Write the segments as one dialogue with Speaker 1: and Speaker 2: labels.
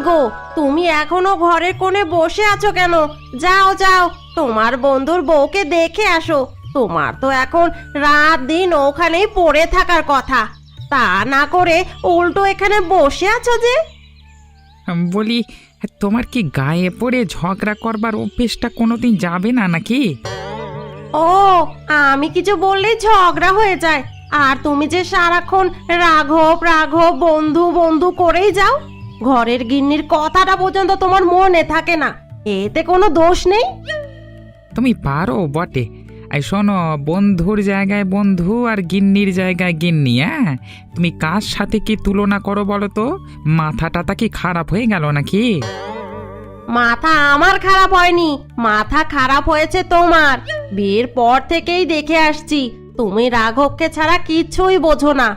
Speaker 1: গো, তুমি এখনো ঘরের কোণে বসে আছো কেন? যাও যাও, তোমার বন্ধুর বউকে দেখে আসো। তোমার তো এখন রাত দিন ওখানেই পড়ে থাকার কথা, তা না করে উল্টো এখানে বসে আছো যে।
Speaker 2: বলি, তোমার কি গায়ে পড়ে ঝগড়া করবার অভ্যেসটা কোনোদিন যাবে না নাকি?
Speaker 1: ও, আমি কিছু বললেই ঝগড়া হয়ে যায়। আর তুমি যে সারাক্ষণ রাঘব রাঘব বন্ধু বন্ধু করেই যাও, ঘরের গিন্নির কথাটা পর্যন্ত তোমার মনে থাকে না। এতে কোনো দোষ নেই।
Speaker 2: তুমি পারো বটে। এই শোনো, বন্ধুর জায়গায় বন্ধু আর গিন্নির জায়গায় গিন্নি। হ্যাঁ, তুমি কার সাথে কি তুলনা করো বলো তো? মাথাটা কি খারাপ হয়ে গেল নাকি?
Speaker 1: মাথা আমার খারাপ হয়নি, মাথা খারাপ হয়েছে তোমার। বিয়ের পর থেকেই দেখে আসছি তুমি রাঘবকে ছাড়া কিচ্ছুই বোঝো না।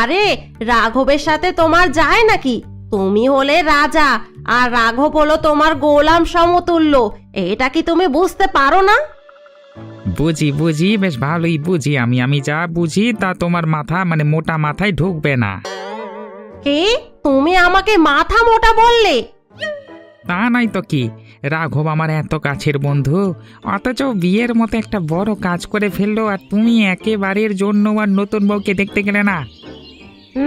Speaker 1: আরে রাঘবের সাথে তোমার যায় নাকি? তুমি হলে রাজা আর রাঘব হলো তোমার গোলাম সমতুল্য। এটা কি তুমি বুঝতে পারো না?
Speaker 2: বুঝি বুঝি, বেশ ভালোই বুঝি। আমি যা বুঝি তা তোমার মাথা মানে মোটা মাথায় ঢুকবে না।
Speaker 1: কে? তুমি আমাকে মাথা মোটা বললে?
Speaker 2: তা নাই তো কি, রাঘব আমার এত কাছের বন্ধু, অথচ বিয়ের মতো একটা বড় কাজ করে ফেললো, আর তুমি একেবারের জন্য আর নতুন বউকে দেখতে গেলে না?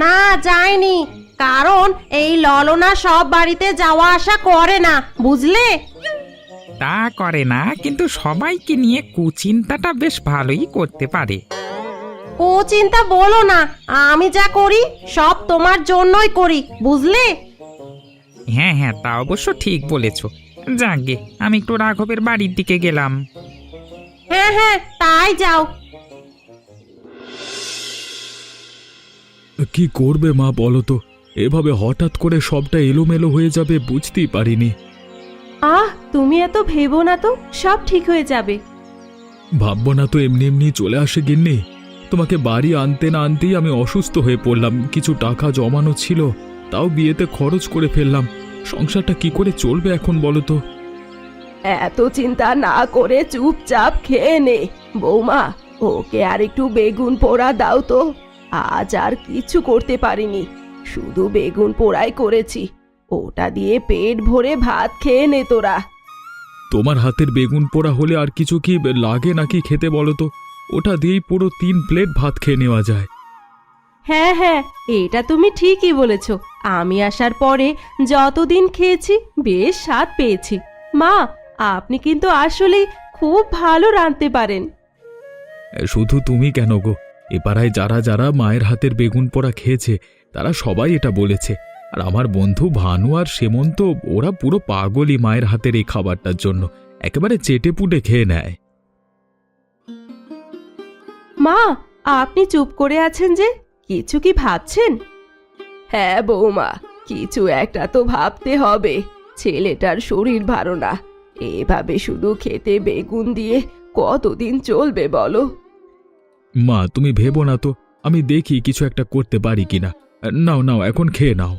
Speaker 1: না, যায়নি। কারণ এই ললনা সব বাড়িতে যাওয়া আসা করে না, বুঝলে?
Speaker 2: তা করে না, কিন্তু সবাইকে নিয়ে কুচিন্তাটা বেশ ভালোই করতে পারে।
Speaker 1: ও চিন্তা বলো না, আমি যা করি সব তোমার জন্যই করি, বুঝলে?
Speaker 2: হ্যাঁ হ্যাঁ, তা অবশ্য ঠিক বলেছ। যাকগে, আমি একটু রাঘবের বাড়ির দিকে গেলাম।
Speaker 1: হ্যাঁ হ্যাঁ, তাই যাও।
Speaker 3: কি করবে মা বলো তো? এভাবে হঠাৎ করে সবটা এলোমেলো হয়ে যাবে বুঝতেই পারিনি।
Speaker 1: তুমি এত ভেবো না তো, সব ঠিক হয়ে যাবে।
Speaker 3: ভাববো না তো এমনি এমনি চলে আসে গিন্নি। তোমাকে বাড়ি আনতে না আনতেই আমি অসুস্থ হয়ে পড়লাম। কিছু টাকা জমানো ছিল, তাও বিয়েতে খরচ করে ফেললাম। সংসারটা কি করে চলবে এখন বলো তো?
Speaker 1: এত চিন্তা না করে চুপচাপ খেয়ে নে। বৌমা, ওকে আর একটু বেগুন পোড়া দাও তো। আজ আর কিছু করতে পারিনি, শুধু বেগুন পোড়াই করেছি। ওটা দিয়ে পেট ভরে ভাত খেয়ে নে তোরা।
Speaker 3: তোমার হাতের বেগুন পোড়া হলে আর কিছু কি লাগে নাকি খেতে বলো তো? ওটা দিয়েই পুরো 3 প্লেট ভাত খেয়ে নেওয়া যায়।
Speaker 1: হ্যাঁ হ্যাঁ, এটা তুমি ঠিকই বলেছ। আমি আসার পরে যতদিন খেয়েছি বেশ স্বাদ পেয়েছি। মা, আপনি কিন্তু আসলেই খুব ভালো রাঁধতে পারেন।
Speaker 3: শুধু তুমি কেন গো, এ পাড়ায় যারা যারা মায়ের হাতের বেগুন পোড়া খেয়েছে তারা সবাই এটা বলেছে। আর আমার বন্ধু ভানু আর সেমন্ত, ওরা পুরো পাগলই মায়ের হাতের এই খাবারটার জন্য। একেবারে চেটে পুটে খেয়ে নেয়।
Speaker 1: মা, আপনি চুপ করে আছেন যে, কিছু কি ভাবছেন? হ্যাঁ বৌমা, কিছু একটা তো ভাবতে হবে। ছেলেটার শরীর ভালো না, এভাবে শুধু খেতে বেগুন দিয়ে কতদিন চলবে বলো?
Speaker 3: মা তুমি ভেবো না তো, আমি দেখি কিছু একটা করতে পারি কিনা। নাও নাও, এখন খেয়ে নাও।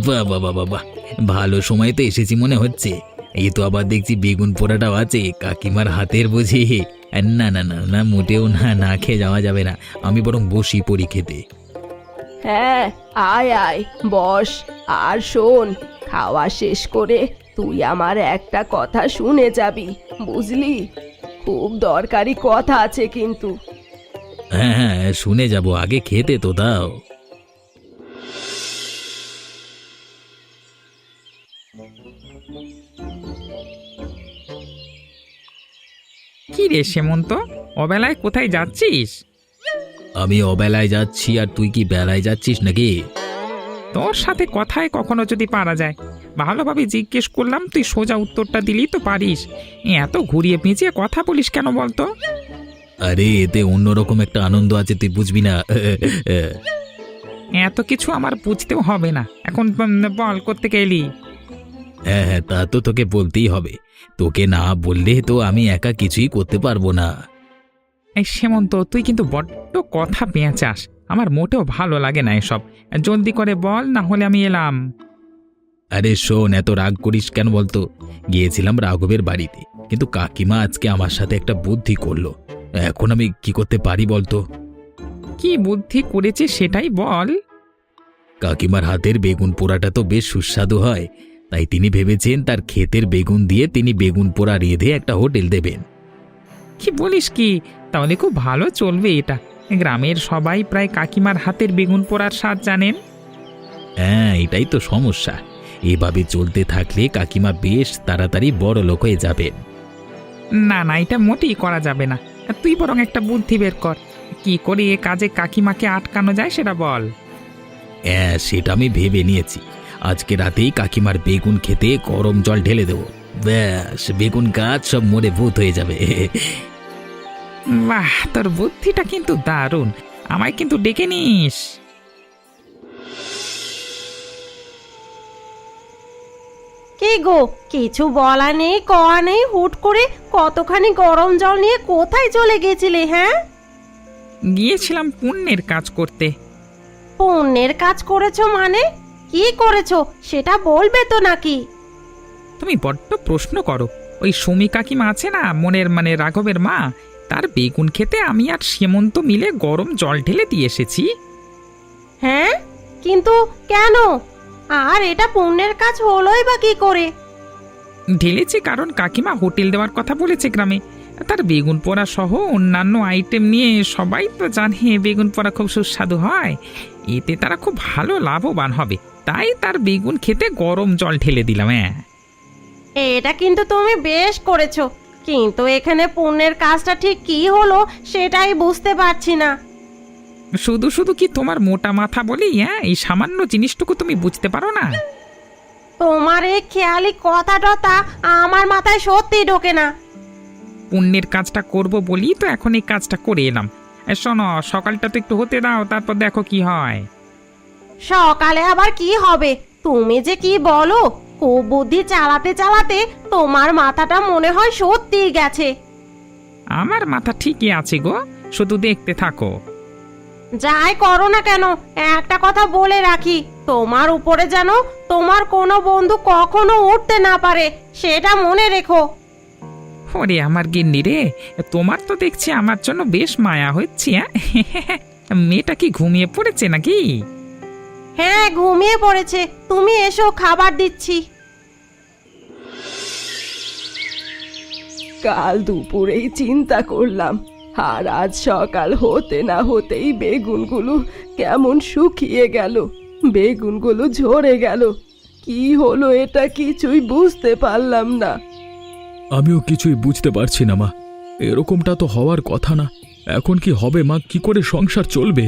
Speaker 4: বাহ বাহ বাহ বাহ, ভালো সময় তো এসেছি মনে হচ্ছে। এই তো আবার দেখছি বেগুন পোড়াটাও আছে কাকিমার হাতের বুঝি। না না না না, মোটেও না, না খেয়ে যাওয়া যাবে না। আমি বরং বসি পড়ি খেতে।
Speaker 1: হ্যাঁ, আয় আয় বস। আর শোন, খাওয়া শেষ করে তুই আমার একটা কথা শুনে যাবি, বুঝলি? খুব দরকারি কথা আছে কিন্তু।
Speaker 4: হ্যাঁ হ্যাঁ, শুনে যাব, আগে খেতে তো দাও।
Speaker 2: কি রে সেমন্ত, অবেলায় কোথায় যাচ্ছিস?
Speaker 4: আমি অবেলায় যাচ্ছি, আর তুই কি বেলায় যাচ্ছিস নাকি?
Speaker 2: তোর সাথে কথায় কখনো যদি পারা যায়। ভালোভাবে জিজ্ঞেস করলাম, তুই সোজা উত্তরটা দিলি তো পারিস। এত ঘুরিয়ে পেঁচিয়ে কথা বলিস কেন বলতো?
Speaker 4: আরে এতে অন্যরকম একটা আনন্দ আছে, তুই বুঝবি না।
Speaker 2: এত কিছু আমার বুঝতেও হবে না। এখন বল, কোত্থেকে এলি?
Speaker 4: হ্যাঁ হ্যাঁ, তা তো তোকে বলতেই হবে। তোকে না বললে তো আমি একা কিছুই করতে পারবো না।
Speaker 2: এই সেমন্ত, তুই কিন্তু বড্ড কথা পেঁচাস। আমার মোটেও ভালো লাগে না এসব। জলদি করে বল, না হলে আমি এলাম।
Speaker 4: আরে শোন, এত রাগ করিস কেন বলতো? গিয়েছিলাম রাঘবের বাড়িতে, কিন্তু কাকিমা আজকে আমার সাথে একটা বুদ্ধি করলো। এখন আমি কি করতে পারি বলতো?
Speaker 2: কি বুদ্ধি করেছে সেটাই বল।
Speaker 4: কাকিমার হাতের বেগুন পোড়াটা তো বেশ সুস্বাদু হয়, তাই তিনি ভেবেছেন তার ক্ষেতের বেগুন দিয়ে তিনি বেগুন পোড়া রেঁধে একটা হোটেল দেবেন।
Speaker 2: কি বলিস কি? তাহলে খুব ভালো চলবে এটা। গ্রামের সবাই প্রায় কাকিমার হাতের বেগুন পোড়ার স্বাদ জানেন।
Speaker 4: হ্যাঁ, এটাই তো সমস্যা। এভাবে চলতে থাকলে কাকিমা বেশ তাড়াতাড়ি বড় লোক হয়ে যাবেন।
Speaker 2: না না, এটা মোটেই করা যাবে না। তুই বরং একটা বুদ্ধি বের কর, কি করে এ কাজে কাকিমাকে আটকানো যায় সেটা বল।
Speaker 4: হ্যাঁ, সেটা আমি ভেবে নিয়েছি। আজকে রাতেই কাকিমার বেগুন খেতে গরম জল ঢেলে দেবো, ব্যাস বেগুন গাছ সব মরে ভূত হয়ে যাবে।
Speaker 2: বাহ, তোর বুদ্ধিটা কিন্তু দারুণ। আমায় কিন্তু ডেকে নিস।
Speaker 1: কি গো, কিছু বলা নেই কওয়া নেই, হুট করে কতখানি গরম জল নিয়ে কোথায় চলে গেছিলে? হ্যাঁ,
Speaker 2: গিয়েছিলাম পুণ্যের কাজ করতে।
Speaker 1: পুণ্যের কাজ করেছো মানে? কি করেছো সেটা বলবে তো নাকি?
Speaker 2: তুমি বড্ড প্রশ্ন করো। ওই সুমি কাকিমা আছে না, মনের মানে রাঘবের মা, তার বেগুন খেতে আমি আর সেমন্ত মিলে গরম জল ঢেলে দিয়ে এসেছি।
Speaker 1: হ্যাঁ, কিন্তু কেন? আর এটা পুণ্যের কাজ হলোই বা কি করে?
Speaker 2: ঢেলেছি কারণ কাকিমা হোটেল দেওয়ার কথা বলেছে গ্রামে। তার বেগুন পোড়া সহ অন্যান্য আইটেম নিয়ে, সবাই তো জানে বেগুন পোড়া খুব সুস্বাদু হয়, এতে তারা খুব ভালো লাভবান হবে। তাই তার বেগুন খেতে গরম জল ঢেলে দিলাম। হ্যাঁ,
Speaker 1: এটা কিন্তু তুমি বেশ করেছো, কিন্তু এখানে পুণ্যের কাজটা ঠিক কি হলো সেটাই বুঝতে পারছি না।
Speaker 2: শুধু শুধু কি তোমার মোটা মাথা বলি? হ্যাঁ, এই সামান্য জিনিসটুকু তুমি বুঝতে পারো না?
Speaker 1: তোমার এই খেয়ালি কথা টথা আমার মাথায় সত্যি ঢোকে না।
Speaker 2: পুণ্যের কাজটা করব বলি তো এখন এই কাজটা করে এলাম। শোনো, সকালটা তো একটু হতে দাও, তারপর দেখো কি হয়।
Speaker 1: সকালে আবার কি হবে? তুমি যে কি বলো, কুবুদ্ধি চালাতে চালাতে তোমার মাথাটা মনে হয় সত্যিই গেছে।
Speaker 2: আমার মাথা ঠিকই আছে গো, শুধু দেখতে থাকো।
Speaker 1: যাই করো না কেন, একটা কথা বলে রাখি, তোমার উপরে যেন তোমার কোনো বন্ধু কখনো উঠতে না পারে, সেটা মনে রেখো।
Speaker 2: ওরে আমার গিন্নি রে, তোমার তো দেখছি আমার জন্য বেশ মায়া হচ্ছে। হ্যাঁ, মেয়েটা কি ঘুমিয়ে পড়েছে নাকি?
Speaker 1: হ্যাঁ, ঘুমিয়ে পড়েছে। তুমি এসো, খাবার দিচ্ছি।
Speaker 5: কাল দুপুরেই চিন্তা করলাম, আর আজ সকাল হতে না হতেই বেগুনগুলো কেমন শুকিয়ে গেল, বেগুনগুলো ঝরে গেল। কি হলো এটা কিছুই বুঝতে পারলাম না।
Speaker 3: আমিও কিছুই বুঝতে পারছি না মা, এরকমটা তো হওয়ার কথা না। এখন কি হবে মা? কি করে সংসার চলবে?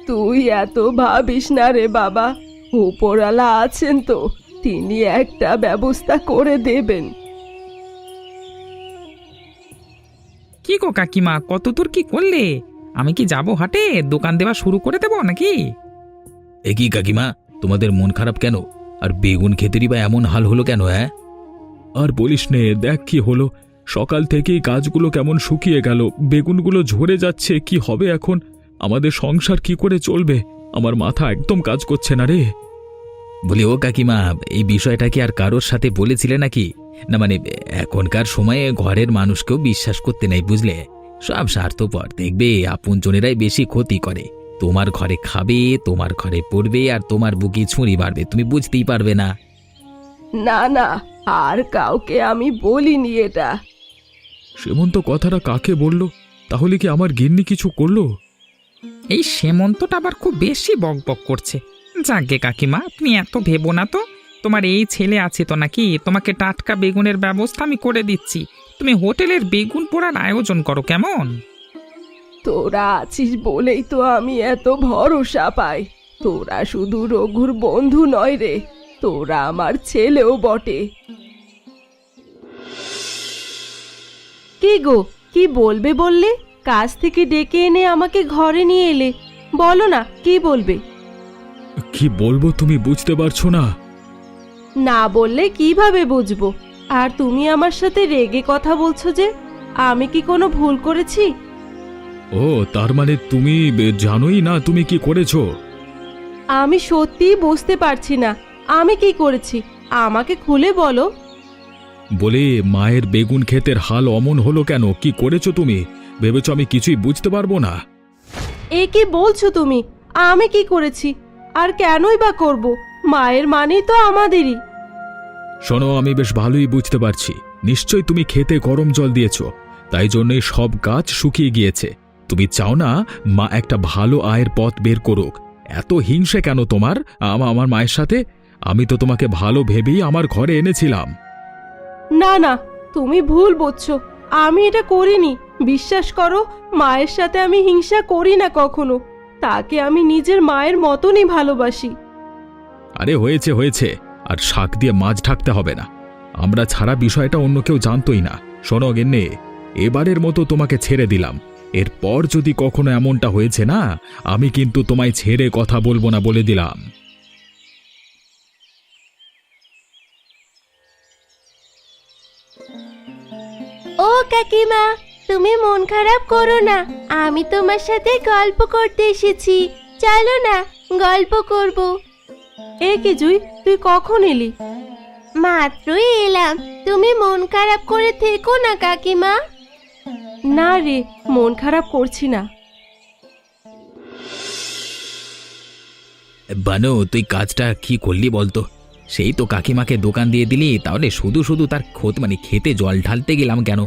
Speaker 5: তুই এত ভাবিস না রে বাবা, উপরওয়ালা আছেন তো, তিনি একটা ব্যবস্থা করে দেবেন।
Speaker 2: কি গো কাকিমা, কত দূর কি করলে? আমি কি যাব হাটে, দোকান দেওয়া শুরু করে দেবো নাকি?
Speaker 4: এ কি কাকিমা, তোমাদের মন খারাপ কেন? আর বেগুন খেতেরই বা এমন হাল হলো কেন? হ্যাঁ,
Speaker 3: আর বলিস নে, দেখ কি হলো। সকাল থেকেই গাছগুলো কেমন শুকিয়ে গেল, বেগুনগুলো ঝরে যাচ্ছে। কি হবে এখন? আমাদের সংসার কি করে চলবে? আমার মাথা একদম কাজ করছে না রে।
Speaker 4: বলি ও কাকিমা, এই বিষয়টা কি আর কারোর সাথে বলেছিলে নাকি? না মানে এখনকার সময়ে ঘরের মানুষকেও বিশ্বাস করতে নেই, বুঝলে? সব স্বার্থপর, দেখবে আপনজনেরাই বেশি ক্ষতি করে। তোমার ঘরে খাবে, তোমার ঘরে পড়বে, আর তোমার বুকে ছুরি মারবে, তুমি বুঝতেই পারবে না।
Speaker 5: না না, আর কাউকে আমি বলিনি এটা।
Speaker 3: সেমন্ত কথাটা কাকে বলল? তাহলে কি আমার গিন্নি কিছু করলো?
Speaker 2: এই সেমন্তটা আবার খুব বেশি বকবক করছে। যাকে কাকিমা, আপনি এত ভেবো না তো। তোমার এই ছেলে আছে তো নাকি, তোমাকে টাটকা বেগুনের ব্যবস্থা আমি করে দিচ্ছি। তুমি হোটেলের বেগুন পোড়ার আয়োজন করো, কেমন?
Speaker 5: তোরা আছিস বলেই তো আমি এত ভরসা পাই। তোরা শুধু রঘুর বন্ধু নয় রে, তোরা আমার ছেলেও বটে।
Speaker 1: কি গো, কি বলবে বললে? কাজ থেকে ডেকে এনে আমাকে ঘরে নিয়ে এলে, বলো না কি বলবে?
Speaker 3: কি বলবো তুমি বুঝতে পারছো না?
Speaker 1: না বললে কিভাবে বুঝবো? আর তুমি আমার সাথে রেগে কথা বলছো যে, আমি কি কোনো ভুল করেছি?
Speaker 3: ও, তার মানে তুমি জানোই না তুমি কি করেছো?
Speaker 1: আমি সত্যিই বুঝতে পারছি না আমি কি করেছি, আমাকে খুলে বলো।
Speaker 3: বলে মায়ের বেগুন ক্ষেতের হাল অমন হলো কেন? কি করেছো তুমি? ভেবেছো আমি কিছুই বুঝতে পারবো না?
Speaker 5: এ কি বলছো তুমি? আমি কি করেছি? আর কেনই বা করব? মায়ের মানেই তো আমাদেরই।
Speaker 3: শোনো, আমি বেশ ভালোই বুঝতে পারছি নিশ্চয়ই তুমি খেতে গরম জল দিয়েছো, তাই জন্যই সব গাছ শুকিয়ে গিয়েছে। তুমি চাও না মা একটা ভালো আয়ের পথ বের করুক। এত হিংসে কেন তোমার আমার মায়ের সাথে? আমি তো তোমাকে ভালো ভেবেই আমার ঘরে এনেছিলাম।
Speaker 5: না না, তুমি ভুল বুঝছো। আমি এটা করিনি। বিশ্বাস করো, মায়ের সাথে আমি হিংসা করি না কখনো। তাকে আমি নিজের মায়ের মতনই ভালোবাসি।
Speaker 3: আরে হয়েছে হয়েছে, আর শাক দিয়ে মাছ ঢাকতে হবে না। আমরা ছাড়া বিষয়টা অন্য কেউ জানতই না। শোনো গিন্নি, এবারের মতো তোমাকে ছেড়ে দিলাম। এরপর যদি কখনো এমনটা হয়েছে না, আমি কিন্তু তোমায় ছেড়ে কথা বলবো না বলে দিলাম।
Speaker 1: ও কাকিমা, তুমি মন খারাপ করো না, আমি তোমার সাথে গল্প করতে এসেছি। চলো না, গল্প করব।
Speaker 5: এ কি জুই, তুই কখন এলি?
Speaker 1: মাত্রই এলাম। তুমি মন খারাপ করে থেকো না কাকিমা।
Speaker 5: না রে, মন খারাপ করছি না।
Speaker 4: বানু, তুই কাজটা কি করলি বলতো? সেই তো কাকিমাকে দোকান দিয়ে দিলি, তাহলে শুধু শুধু তার খেতে জল ঢালতে গেলাম কেন?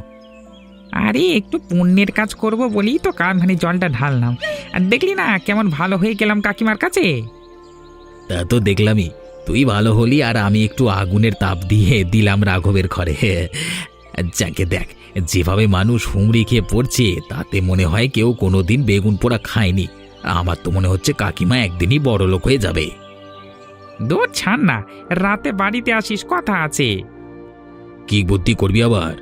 Speaker 2: আরে একটু পুণ্যের কাজ করব বলেই তো জলটা ঢাললাম। আর দেখলি না কেমন ভালো হয়ে গেলাম কাকিমার কাছে।
Speaker 4: তা তো দেখলামই, তুই ভালো হলি আর আমি একটু আগুনের তাপ দিয়ে দিলাম রাঘবের ঘরে। যাকে দেখ, যেভাবে মানুষ হুমড়ি খেয়ে পড়ছে তাতে মনে হয় কেউ কোনোদিন বেগুন পোড়া খায়নি। আমার তো মনে হচ্ছে কাকিমা একদিনই বড় লোক হয়ে যাবে।
Speaker 2: দূর ছাড় না, রাতে বাড়িতে আসিস, কথা আছে।
Speaker 4: কি বুদ্ধি করবি আবার?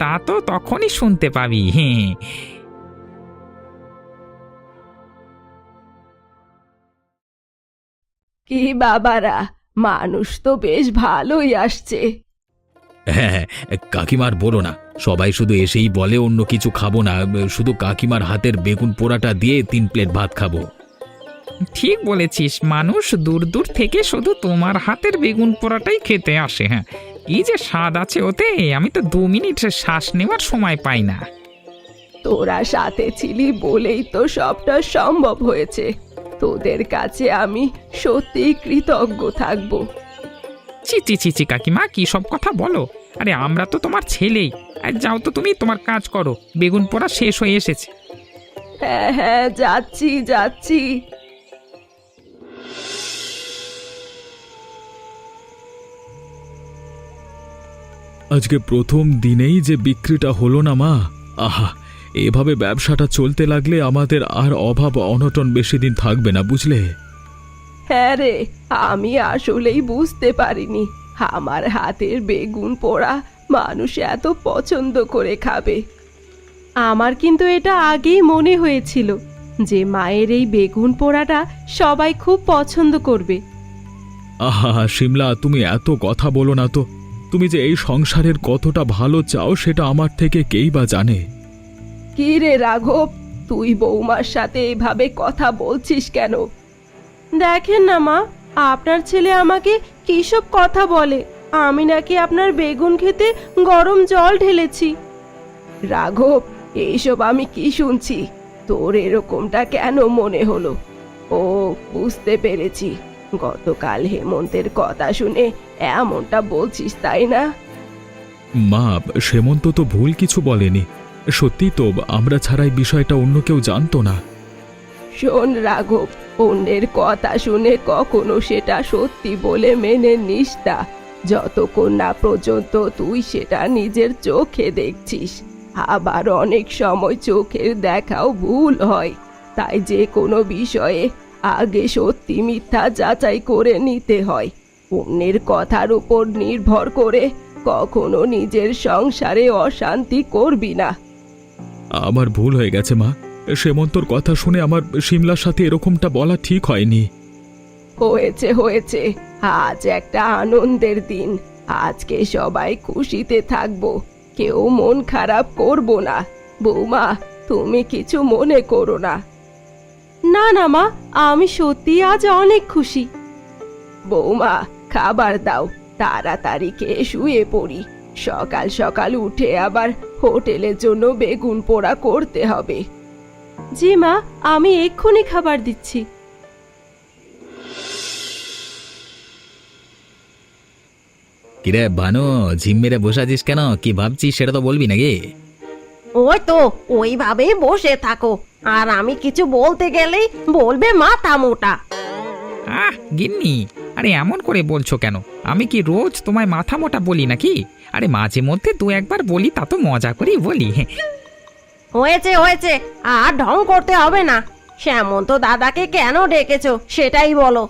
Speaker 2: তা তো তখনই শুনতে পাবি। হ্যাঁ,
Speaker 5: কি বাবারা, মানুষ তো বেশ ভালোই আসছে।
Speaker 4: হ্যাঁ, কাকিমার বলো না, সবাই শুধু এসেই বলে অন্য কিছু খাবো না, শুধু কাকিমার হাতের বেগুন পোড়াটা দিয়ে 3 প্লেট ভাত খাবো।
Speaker 2: ঠিক বলেছিস, মানুষ দূর দূর থেকে শুধু তোমার হাতের বেগুন পোড়াটাই খেতে আসে। হ্যাঁ, কি যে স্বাদ আছে ওতে, আমি তো 2 মিনিট শ্বাস নেওয়ার সময় পাই না।
Speaker 5: তোরা সাথে ছিলি বলেই তো সবটা সম্ভব হয়েছে। তোদের কাছে আমি সত্যি কৃতজ্ঞ থাকব।
Speaker 2: ছি ছি ছি ছি কাকিমা, কি সব কথা বলো? আরে আমরা তো তোমার ছেলেই। আর যাও তো, তুমি তোমার কাজ করো, বেগুন পোড়া শেষ হয়ে এসেছে।
Speaker 5: হ্যাঁ হ্যাঁ, যাচ্ছি যাচ্ছি।
Speaker 3: আজকে প্রথম দিনেই যে বিক্রিটা হলো না মা, আহা, এভাবে ব্যবসাটা চলতে লাগলে আমাদের আর অভাব অনটন বেশি দিন থাকবে না, বুঝলে?
Speaker 5: হ্যাঁ রে, আমি আসলেই বুঝতে পারিনি আমার হাতের বেগুন পোড়া মানুষ এত পছন্দ করে খাবে। আমার কিন্তু এটা আগেই মনে হয়েছিল যে মায়ের এই বেগুন পোড়াটা সবাই খুব পছন্দ করবে।
Speaker 3: আহা শিমলা, তুমি এত কথা বলো না তো। তুমি যে এই সংসারের কতটা ভালো চাও সেটা আমার থেকে কেই বা জানে।
Speaker 5: কি রে রাঘব, তুই বৌমার সাথে এভাবে কথা বলছিস কেন? দেখেন না মা, আপনার ছেলে আমাকে কি সব কথা বলে। আমি নাকি আপনার বেগুন খেতে গরম জল ঢেলেছি। রাঘব, এইসব আমি কি শুনছি? তোর এরকমটা কেন মনে হলো? ও, বুঝতে পেরেছি, গতকাল হেমন্তের কথা শুনে এমনটা বলছিস, তাই না?
Speaker 3: মা, সেমন্ত তো ভুল কিছু বলেনি। সত্যি তো, আমরা ছাড়াই বিষয়টা অন্য কেউ জানতো না।
Speaker 5: শোন রাঘব, অন্যের কথা শুনে কখনো সেটা সত্যি বলে মেনে নিস না, যতক্ষণ না পর্যন্ত তুই সেটা নিজের চোখে দেখছিস। আবার অনেক সময় চোখের দেখাও ভুল হয়, তাই যে কোনো বিষয়ে আগে সত্যি মিথ্যা যাচাই করে নিতে হয়। অন্যের কথার উপর নির্ভর করে কখনো নিজের সংসারে অশান্তি করবি না।
Speaker 3: আমার ভুল হয়ে গেছে মা। সেমন্তর কথা শুনে আমার শিমলার সাথে এরকমটা বলা ঠিক হয়নি।
Speaker 5: হয়েছে হয়েছে, আজ একটা আনন্দের দিন। আজকে সবাই খুশিতে থাকবো, কেউ মন খারাপ করব না। বৌমা, তুমি কিছু মনে করো না। না না মা, আমি সত্যি আজ অনেক খুশি। বৌমা, খাবার দাও, তাড়াতাড়ি খেয়ে শুয়ে পড়ি। সকাল সকাল উঠে আবার হোটেলের জন্য বেগুন পোড়া করতে হবে। জি মা, আমি এক্ষুনি খাবার দিচ্ছি।
Speaker 4: কিরে ভানু, ঝিম মেরে বসে আছিস কেন? কি ভাবছিস সেটা তো বলবি নাকি?
Speaker 1: ওই তো ওইভাবেই বসে থাকো, আর আমি কিছু বলতে গেলেই বলবে মাথা মোটা।
Speaker 2: গিন্নি, আরে এমন করে বলছো কেন? আমি কি রোজ তোমায় মাথা মোটা বলি নাকি? আরে মাঝে মধ্যে দু একবার বলি, তা তো মজা করেই বলি।
Speaker 1: হয়েছে হয়েছে, আর ঢং করতে হবে না। শ্যামন্ত দাদাকে কেন ডেকেছো সেটাই বলো।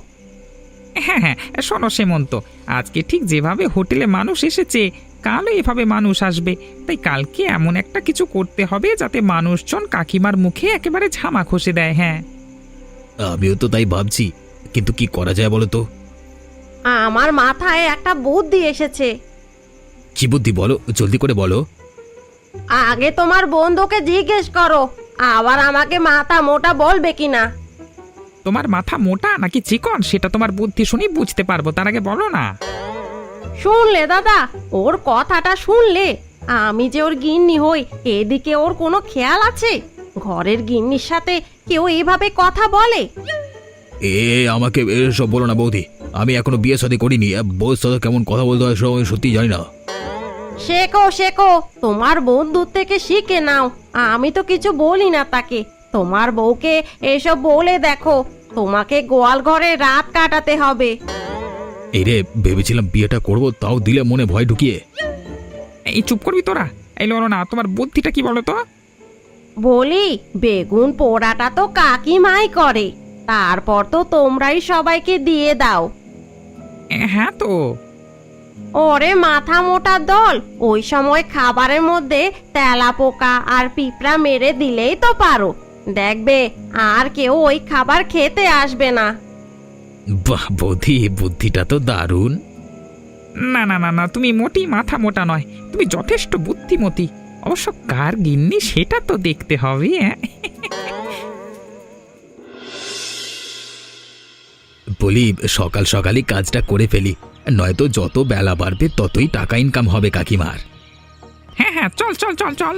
Speaker 2: হ্যাঁ হ্যাঁ, শোনো সেমন্ত, আজকে ঠিক যেভাবে হোটেলে মানুষ এসেছে কালও এভাবে মানুষ আসবে। তাই কালকে এমন একটা কিছু করতে হবে যাতে মানুষজন কাকিমার মুখে একেবারে ঝামা ঘষে দেয়। হ্যাঁ,
Speaker 4: আমিও তো তাই ভাবছি, কিন্তু কি করা যায় বলো তো?
Speaker 1: আমার মাথায় একটা বুদ্ধি এসেছে।
Speaker 4: কি বুদ্ধি বলো, জলদি করে বলো।
Speaker 1: আগে তোমার বন্ধুকে জিজ্ঞেস করো, আবার আমাকে মাথা মোটা বলবে কিনা।
Speaker 2: তোমার মাথা মোটা নাকি চিকন সেটা তোমার বুদ্ধি শুনি বুঝতে পারবো, তার আগে বলো না।
Speaker 1: শুনলে দাদা, ওর কথাটা শুনলে? আমি যে ওর গিন্নি হই, এদিকে ওর কোনো খেয়াল আছে? ঘরের গিন্নির সাথে কেউ এইভাবে কথা বলে?
Speaker 4: আমাকে এসব বলো না বৌদি, আমি এখনো বিয়ে শাদী করিনি। বউর সাথে কেমন কথা বলতে হয় সব আমি সত্যি জানি না।
Speaker 1: শেখো শেখো, তোমার বন্ধুর থেকে শিখে নাও। আমি তো কিছু বলি না তাকে। তোমার বউকে এসব বলে দেখো, তোমাকে গোয়াল ঘরে রাত কাটাতে হবে।
Speaker 4: এই রে, ভেবেছিলাম বিয়েটা করব, তাও দিলে মনে ভয় ঢুকিয়ে।
Speaker 2: এই চুপ করবি তোরা? এই বলো না, তোমার বুদ্ধিটা কি বলো তো?
Speaker 1: বলি, বেগুন পোড়াটা তো কাকিমাই করে, তারপর তো তোমরাই সবাইকে দিয়ে দাও।
Speaker 2: হ্যাঁ তো।
Speaker 1: ওরে মাথা মোটা দল, ওই সময় খাবারের মধ্যে তেলাপোকা আর পিঁপড়া মেরে দিলেই তো পারো। দেখবে আর কেউ ওই খাবার খেতে আসবে না।
Speaker 4: বাহ বৌদি, বুদ্ধিটা তো দারুণ।
Speaker 2: না না না না, তুমি মোটি মাথা মোটা নয়, তুমি যথেষ্ট বুদ্ধিমতী। অবশ্য কার গিন্নি সেটা তো দেখতে হবে।
Speaker 4: বলি, সকাল সকালই কাজটা করে ফেলি, নয়তো যত বেলা বাড়বে ততই টাকা ইনকাম হবে কাকিমার।
Speaker 2: হ্যাঁ হ্যাঁ, চল চল চল চল।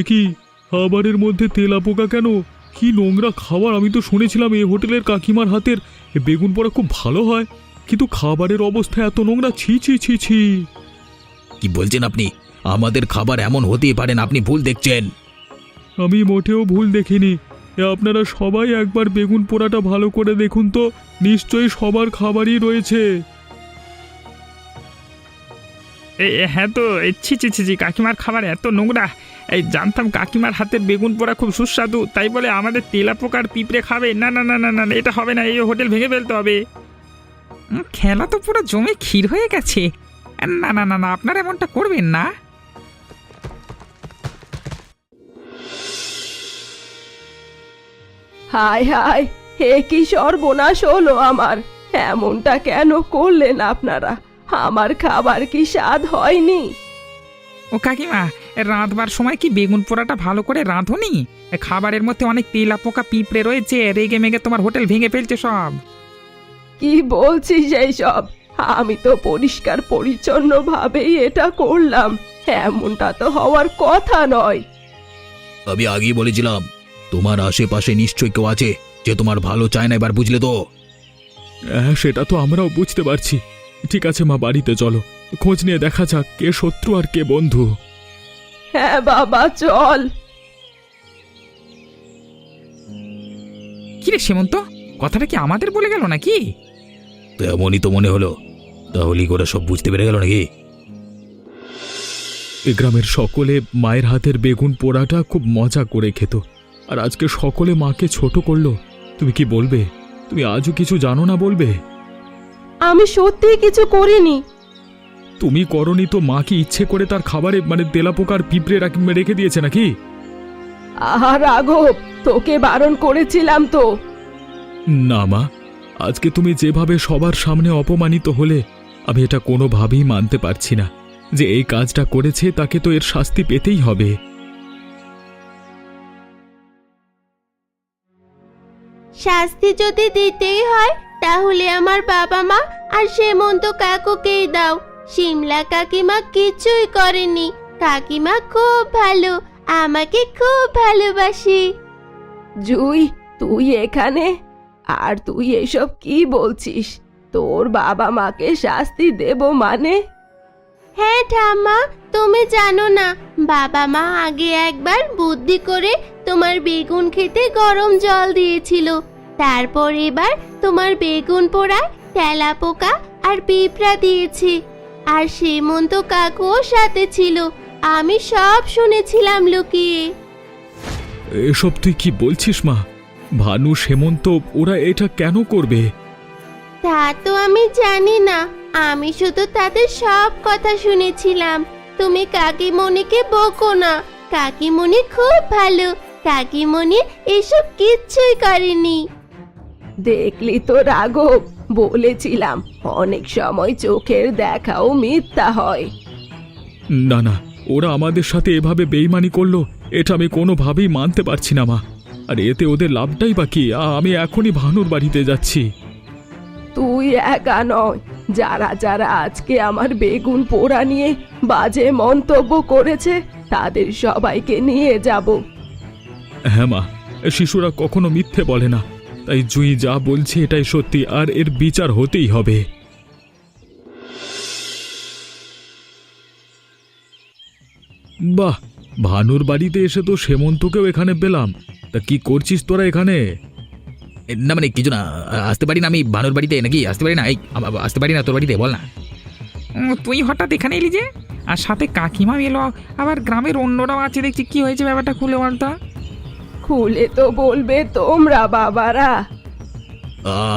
Speaker 3: কি খাবারের মধ্যে তেলাপোকা কেন? কি নোংরা খাবার! আমি তো শুনেছিলাম এই হোটেলের কাকিমার হাতের বেগুন পোড়া খুব ভালো হয়, কিন্তু খাবারের অবস্থা এত নোংরা! ছি ছি ছি ছি!
Speaker 4: কি বলছেন আপনি? আমাদের খাবার এমন হতেই পারেন, আপনি ভুল দেখছেন।
Speaker 3: আমি মোটেও ভুল দেখিনি। আপনারা সবাই একবার বেগুন পোড়াটা ভালো করে দেখুন তো, নিশ্চয়ই সবার খাবারই রয়েছে।
Speaker 2: হ্যাঁ তো, ছি ছি ছি ছি, কাকিমার খাবার এত নোংরা! এই জানতাম কাকিমার হাতের বেগুন পোড়া খুব সুস্বাদু, তাই বলে আমাদের তেলাপোকার পিঁপড়ে খাবে? না না না না না, এটা হবে না, এই হোটেল ভেঙে ফেলতে হবে। খেলা তো পুরো জমে ক্ষীর হয়ে গেছে। না না না না, আপনারা এমনটা করবেন না।
Speaker 5: হায় হায়, হে কি সর্বনাশ হলো আমার! এমনটা কেন করলেন আপনারা? আমার খাবার কি স্বাদ হয়নি?
Speaker 2: ও কাকিমা, রাঁধবার সময় কি বেগুন পোড়াটা ভালো করে রাঁধুনি? খাবারের মধ্যে অনেক তেলাপোকা পিঁপড়ে রয়েছে, রেগে মেগে তোমার হোটেল ভেঙে ফেলছে সব।
Speaker 5: কি বলছিস এইসব? আমি তো পরিষ্কার পরিচ্ছন্ন ভাবেই এটা করলাম, এমনটা তো হওয়ার কথা নয়।
Speaker 4: আমি আগেই বলেছিলাম, তোমার আশেপাশে নিশ্চয়ই কেউ আছে যে তোমার ভালো চায় না, এবার বুঝলে তো?
Speaker 3: হ্যাঁ, সেটা তো আমরাও বুঝতে পারছি। ঠিক আছে মা, বাড়িতে চলো, খোঁজ নিয়ে দেখা যাক কে শত্রু আর কে বন্ধু।
Speaker 5: হ্যাঁ বাবা, চল।
Speaker 2: কিরে সেমন্ত, কথাটা কি আমাদের বলে গেল নাকি?
Speaker 4: তো এমনই তো মনে হলো। তাহলে করে সব বুঝতে পেরে গেল নাকি?
Speaker 3: এ গ্রামের সকলে মায়ের হাতের বেগুন পোড়াটা খুব মজা করে খেত, আর আজকে সকলে মাকে ছোট করলো। তুমি কি বলবে? তুমি আজও কিছু জানো না বলবে?
Speaker 5: আমি সত্যিই কিছু করিনি।
Speaker 3: তুমি করনি তো মা কি ইচ্ছে করে তার খাবারে তেলাপোকার পিঁপড়ে রেখে দিয়েছে নাকি?
Speaker 5: আহা রাঘব, তোকে বারণ করেছিলাম তো।
Speaker 3: না মা, আজকে তুমি যেভাবে সবার সামনে অপমানিত হলে, আমি এটা কোনোভাবেই মানতে পারছি না। যে এই কাজটা করেছে তাকে তো এর শাস্তি পেতেই হবে।
Speaker 6: শাস্তি যদি দিতেই হয় তাহলে আমার বাবা মা আর সেমন্ত কাকুকেই দাও। শিমলা কাকিমা কিছুই করেনি। কাকিমা খুব ভালো, আমাকে খুব ভালোবাসে।
Speaker 5: জুই, তুই এখানে? আর তুই এসব কি বলছিস? তোর বাবা মাকে শাস্তি দেব মানে?
Speaker 6: হ্যাঁ ঠাম্মা, তুমি জানো না, বাবা মা আগে একবার বুদ্ধি করে তোমার বেগুন খেতে গরম জল দিয়েছিল। তারপর এবার তোমার বেগুন পোড়ায় তেলাপোকা আর পিঁপড়া দিয়েছে। আর সেমন্ত কাকুও সাথে ছিল, আমি সব শুনেছিলাম লুকিয়ে।
Speaker 3: এসব তুই কি বলছিস মা? ভানু, সেমন্ত ওরা এটা কেন করবে?
Speaker 6: তা তো আমি জানি না, আমি শুধু তাদের সব কথা শুনেছিলাম। তুমি কাকিমণিকে বকো না, কাকিমণি খুব ভালো, কাকিমণি এসব কিচ্ছুই করেনি।
Speaker 5: দেখলি তো রাঘব, বলেছিলাম অনেক সময় চোখের দেখাও মিথ্যা হয়।
Speaker 3: না না, ওরা আমাদের সাথে এভাবে বেইমানি করলো, এটা আমি কোনোভাবেই মানতে পারছি না মা। আর এতে ওদের লাভটাই বা কি? আমি এখনই ভানুর বাড়িতে যাচ্ছি।
Speaker 5: তুই একা নয়, যারা যারা আজকে আমার বেগুন পোড়া নিয়ে বাজে মন্তব্য করেছে তাদের সবাইকে নিয়ে যাব।
Speaker 3: হ্যাঁ মা, শিশুরা কখনো মিথ্যে বলে না, তাই জুই যা বলছে এটাই সত্যি, আর এর বিচার হতেই হবে। বাহ, ভানুর বাড়িতে এসে তো সেমন্তকেও এখানে পেলাম। তা কি করছিস তোরা এখানে?
Speaker 4: না মানে কিছু না, আসতে পারি না আমি ভানুর বাড়িতে, নাকি আসতে পারি না? আসতে পারি না তোর বাড়িতে, বল না।
Speaker 2: তুই হঠাৎ এখানে এলি যে? আর সাথে কাকিমা এলো, আবার গ্রামের অন্যরাও আছে দেখছি, কি হয়েছে ব্যাপারটা খুলে বলতো।
Speaker 5: খুলে তো বলবে তোমরা বাবারা।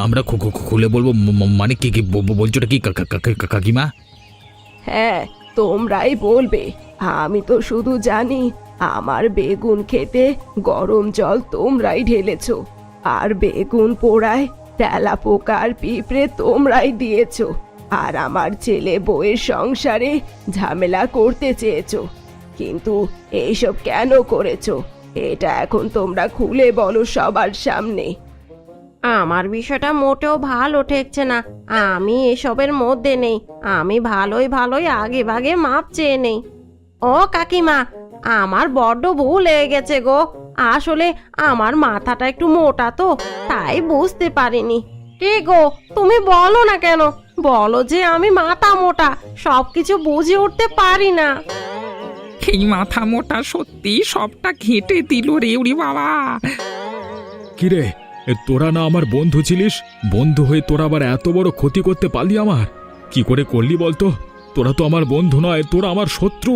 Speaker 4: আমরা খুলে বলবো মানে কি কি বলছো কি কাকিমা?
Speaker 5: হ্যাঁ, তোমরাই বলবে। আমি তো শুধু জানি আমার বেগুন খেতে গরম জল তোমরাই ঢেলেছো, আর বেগুন পোড়ায় তেলাপোকা আর পিঁপড়ে তোমরাই দিয়েছো, আর আমার ছেলে বউয়ের সংসারে ঝামেলা করতে চেয়েছো। কিন্তু এইসব কেন করেছো? এটা এখন তোমরা খুলে বলো সবার সামনে।
Speaker 1: আমার বিষয়টা মোটেও ভালো ঠেকছে না। আমি এসবের মধ্যে নেই। আমি ভালোই ভালোই আগে ভাগে মাপ চেয়ে নেই। ও কাকিমা, আমার বড্ড ভুল হয়ে গেছে গো। আসলে আমার মাথাটা একটু মোটা তো, তাই বুঝতে পারিনি। কে গো, তুমি বলো না কেন? বলো যে আমি মাথা মোটা, সবকিছু বুঝে উঠতে পারি না।
Speaker 2: এই মাথা মোটা সত্যি সবটা ঘেঁটে দিল রে, উড়ি বাবা।
Speaker 3: কিরে, তোরা না আমার বন্ধু ছিলিস? বন্ধু হয়ে তোরা আবার এত বড় ক্ষতি করতে পারলি আমার? কি করে করলি বলতো? তোরা তো আমার বন্ধু নয়, তোরা আমার শত্রু।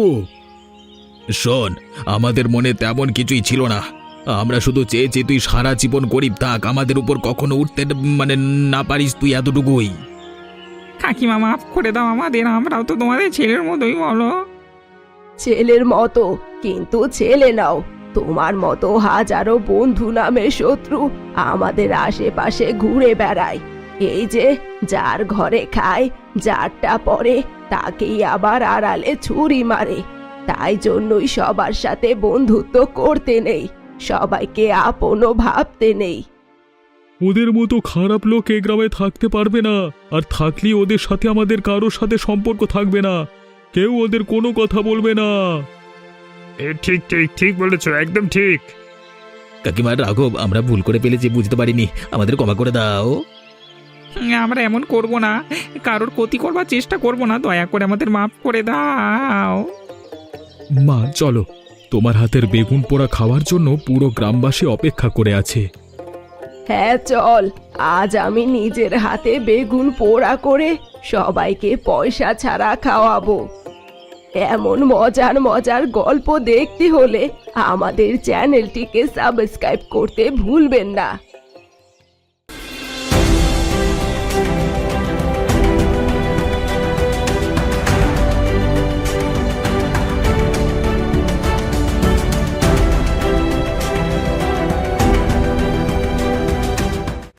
Speaker 4: শোন, আমাদের মনে তেমন কিছুই ছিল না। আমরা শুধু চেয়েছি তুই সারা জীবন গরিব থাক, আমাদের উপর কখনো উঠতে মানে না পারিস, তুই এতটুকুই।
Speaker 2: কাকিমা মাফ করে দাও আমাদের, আমরাও তো তোমাদের ছেলের মতোই, বলো।
Speaker 5: ছেলের মতো, কিন্তু ছেলে নাও। তোমার মতো হাজারো বন্ধু নামে শত্রু আমাদের আশেপাশে ঘুরে বেড়ায়। এই যে যার ঘরে খায়, যারটা পরে তাকেই আবার আড়ালে ছুরি মারে। তাই জন্যই সবার সাথে বন্ধুত্ব করতে নেই, সবাইকে আপনও ভাবতে নেই।
Speaker 3: ওদের মতো খারাপ লোক এ গ্রামে থাকতে পারবে না, আর থাকলেই ওদের সাথে আমাদের কারোর সাথে সম্পর্ক থাকবে না। কেউ ওদের কোনো কথা বলবে না।
Speaker 7: ঠিক ঠিক ঠিক বলেছো, একদম ঠিক।
Speaker 4: কাকিমা, রাঘব, আমরা ভুল করে ফেলেছি, বুঝতে পারিনি, আমাদের ক্ষমা করে দাও।
Speaker 2: আমরা এমন করব না, কারোর ক্ষতি করবার চেষ্টা করব না, দয়া করে আমাদের মাফ করে দাও।
Speaker 3: মা চলো, তোমার হাতের বেগুন পোড়া খাওয়ার জন্য পুরো গ্রামবাসী অপেক্ষা করে আছে।
Speaker 5: হ্যাঁ চল, আজ আমি নিজের হাতে বেগুন পোড়া করে সবাইকে পয়সা ছাড়া খাওয়াবো। এমন মজার মজার গল্প দেখতে হলে আমাদের চ্যানেলটিকে সাবস্ক্রাইব করতে ভুলবেন না।